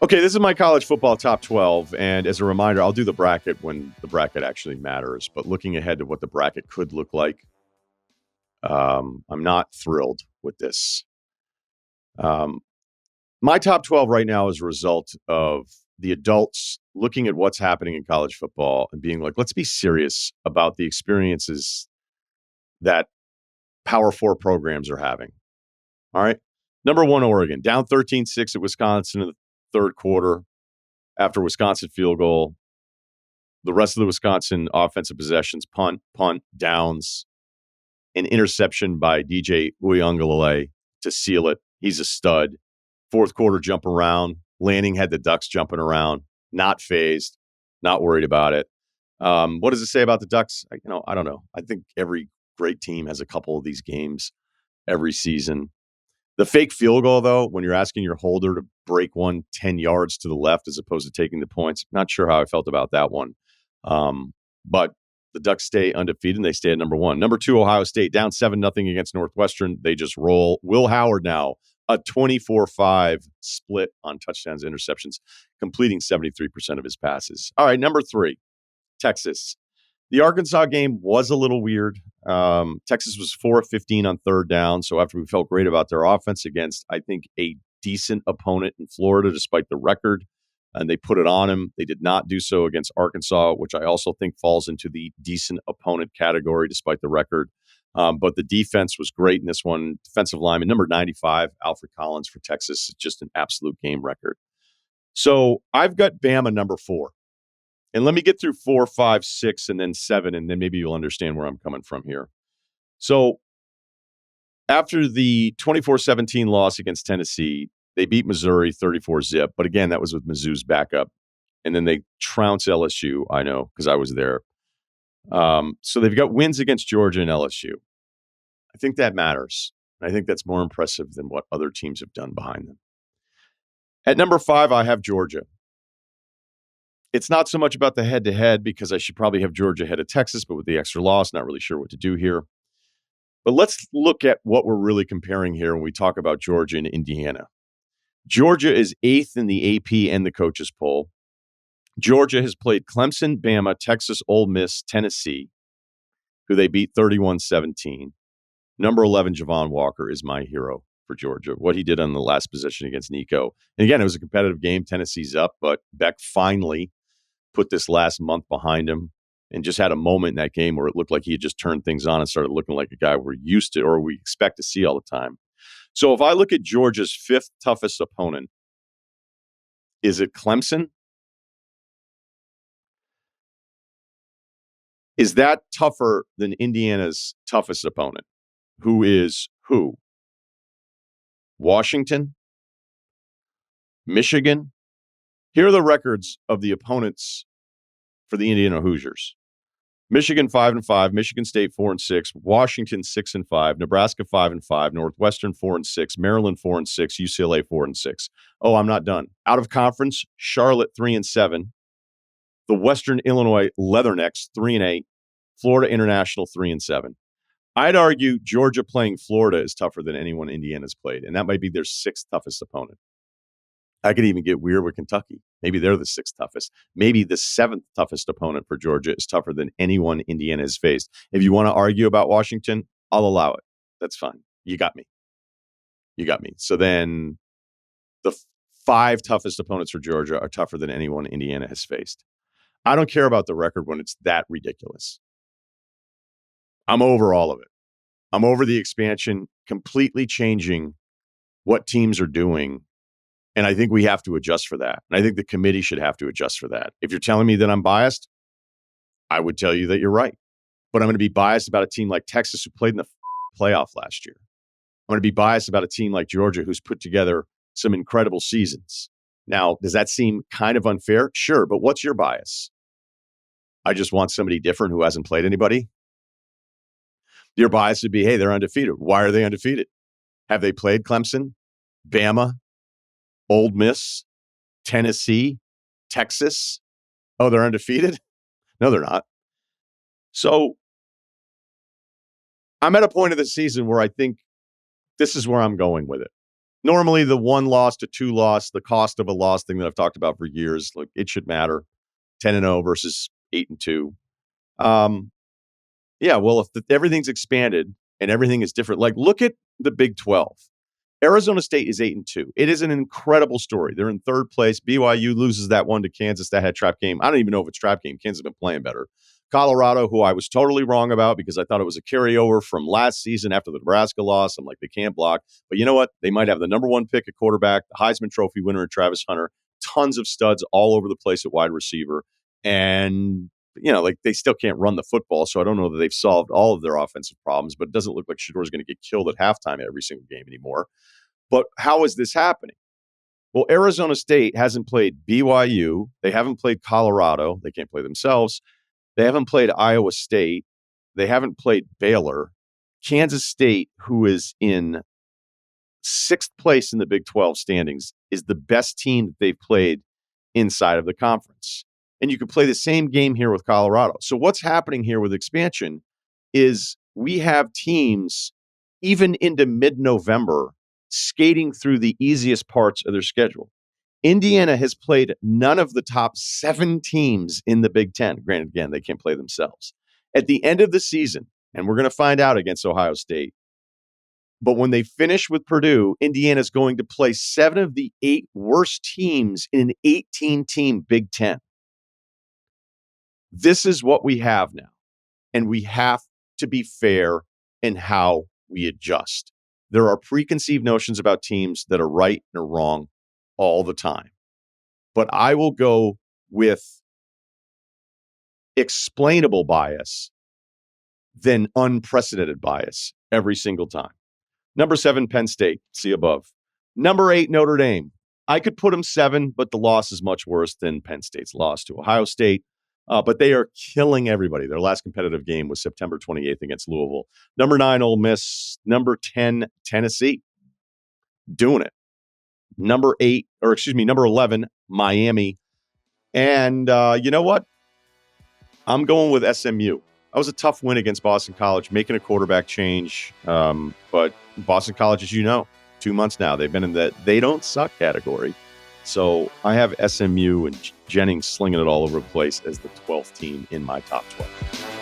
Okay, this is my college football top 12. And as a reminder, I'll do the bracket when the bracket actually matters. But looking ahead to what the bracket could look like, I'm not thrilled with this. My top 12 right now is a result of the adults looking at what's happening in college football and being like, let's be serious about the experiences that Power 4 programs are having. All right. Number one, Oregon, down 13-6 at Wisconsin in the third quarter after Wisconsin field goal. The rest of the Wisconsin offensive possessions, punt, downs, an interception by DJ Uiagalelei to seal it. He's a stud. Fourth quarter jump around. Lanning had the Ducks jumping around. Not phased. Not worried about it. What does it say about the Ducks? I don't know. I think every great team has a couple of these games every season. The fake field goal, though, when you're asking your holder to break one 10 yards to the left as opposed to taking the points, not sure how I felt about that one. But the Ducks stay undefeated, and they stay at number one. Number two, Ohio State, down 7-0 against Northwestern. They just roll. Will Howard now, a 24-5 split on touchdowns, interceptions, completing 73% of his passes. All right, number three, Texas. The Arkansas game was a little weird. Texas was 4 of 15 on third down. So after we felt great about their offense against, I think, a decent opponent in Florida, despite the record, and they put it on him, they did not do so against Arkansas, which I also think falls into the decent opponent category, despite the record. But the defense was great in this one. Defensive lineman, number 95, Alfred Collins for Texas, just an absolute game record. So I've got Bama number 4. And let me get through 4, 5, 6, and then 7, and then maybe you'll understand where I'm coming from here. So after the 24-17 loss against Tennessee, they beat Missouri 34-zip. But again, that was with Mizzou's backup. And then they trounce LSU, I know, because I was there. So they've got wins against Georgia and LSU. I think that matters. I think that's more impressive than what other teams have done behind them. At number 5, I have Georgia. It's not so much about the head-to-head because I should probably have Georgia ahead of Texas, but with the extra loss, not really sure what to do here. But let's look at what we're really comparing here when we talk about Georgia and Indiana. Georgia is 8th in the AP and the coaches poll. Georgia has played Clemson, Bama, Texas, Ole Miss, Tennessee, who they beat 31-17. Number 11, Javon Walker, is my hero for Georgia. What he did on the last possession against Nico. And again, it was a competitive game. Tennessee's up, but Beck finally put this last month behind him and just had a moment in that game where it looked like he had just turned things on and started looking like a guy we're used to or we expect to see all the time. So if I look at Georgia's 5th toughest opponent, is it Clemson? Is that tougher than Indiana's toughest opponent? Who is who? Washington? Michigan? Here are the records of the opponents for the Indiana Hoosiers. Michigan 5-5, Michigan State 4-6, Washington 6-5, Nebraska 5-5, Northwestern 4-6, Maryland 4-6, UCLA 4-6. Oh, I'm not done. Out of conference, Charlotte 3-7, the Western Illinois Leathernecks 3-8, Florida International 3-7. I'd argue Georgia playing Florida is tougher than anyone Indiana's played, and that might be their 6th toughest opponent. I could even get weird with Kentucky. Maybe they're the 6th toughest. Maybe the 7th toughest opponent for Georgia is tougher than anyone Indiana has faced. If you want to argue about Washington, I'll allow it. That's fine. You got me. So then the 5 toughest opponents for Georgia are tougher than anyone Indiana has faced. I don't care about the record when it's that ridiculous. I'm over all of it. I'm over the expansion completely changing what teams are doing. And I think we have to adjust for that. And I think the committee should have to adjust for that. If you're telling me that I'm biased, I would tell you that you're right. But I'm going to be biased about a team like Texas who played in the playoff last year. I'm going to be biased about a team like Georgia who's put together some incredible seasons. Now, does that seem kind of unfair? Sure, but what's your bias? I just want somebody different who hasn't played anybody. Your bias would be, hey, they're undefeated. Why are they undefeated? Have they played Clemson, Bama, Ole Miss, Tennessee, Texas? Oh, they're undefeated? No, they're not. So I'm at a point of the season where I think this is where I'm going with it. Normally, the 1 loss to 2 loss, the cost of a loss thing that I've talked about for years, like it should matter. 10-0 versus 8-2. Yeah, well, if everything's expanded and everything is different, like look at the Big 12. Arizona State is 8-2. It is an incredible story. They're in third place. BYU loses that one to Kansas. That had trap game. I don't even know if it's trap game. Kansas has been playing better. Colorado, who I was totally wrong about because I thought it was a carryover from last season after the Nebraska loss. I'm like, they can't block. But you know what? They might have the number 1 pick at quarterback, the Heisman Trophy winner in Travis Hunter, tons of studs all over the place at wide receiver. And, like they still can't run the football. So I don't know that they've solved all of their offensive problems, but it doesn't look like Shador's going to get killed at halftime every single game anymore. But how is this happening? Well, Arizona State hasn't played BYU. They haven't played Colorado. They can't play themselves. They haven't played Iowa State. They haven't played Baylor. Kansas State, who is in 6th place in the Big 12 standings, is the best team that they've played inside of the conference. And you could play the same game here with Colorado. So what's happening here with expansion is we have teams, even into mid-November, skating through the easiest parts of their schedule. Indiana has played none of the top 7 teams in the Big Ten. Granted, again, they can't play themselves. At the end of the season, and we're going to find out against Ohio State, but when they finish with Purdue, Indiana's going to play 7 of the 8 worst teams in an 18-team Big Ten. This is what we have now, and we have to be fair in how we adjust. There are preconceived notions about teams that are right and are wrong all the time. But I will go with explainable bias than unprecedented bias every single time. Number 7, Penn State. See above. Number 8, Notre Dame. I could put them 7, but the loss is much worse than Penn State's loss to Ohio State. But they are killing everybody. Their last competitive game was September 28th against Louisville. Number 9, Ole Miss. Number 10, Tennessee. Doing it. Number 11, Miami. And you know what? I'm going with SMU. That was a tough win against Boston College, making a quarterback change. But Boston College, as you know, 2 months now, they've been in that they don't suck category. So I have SMU and Jennings slinging it all over the place as the 12th team in my top 12.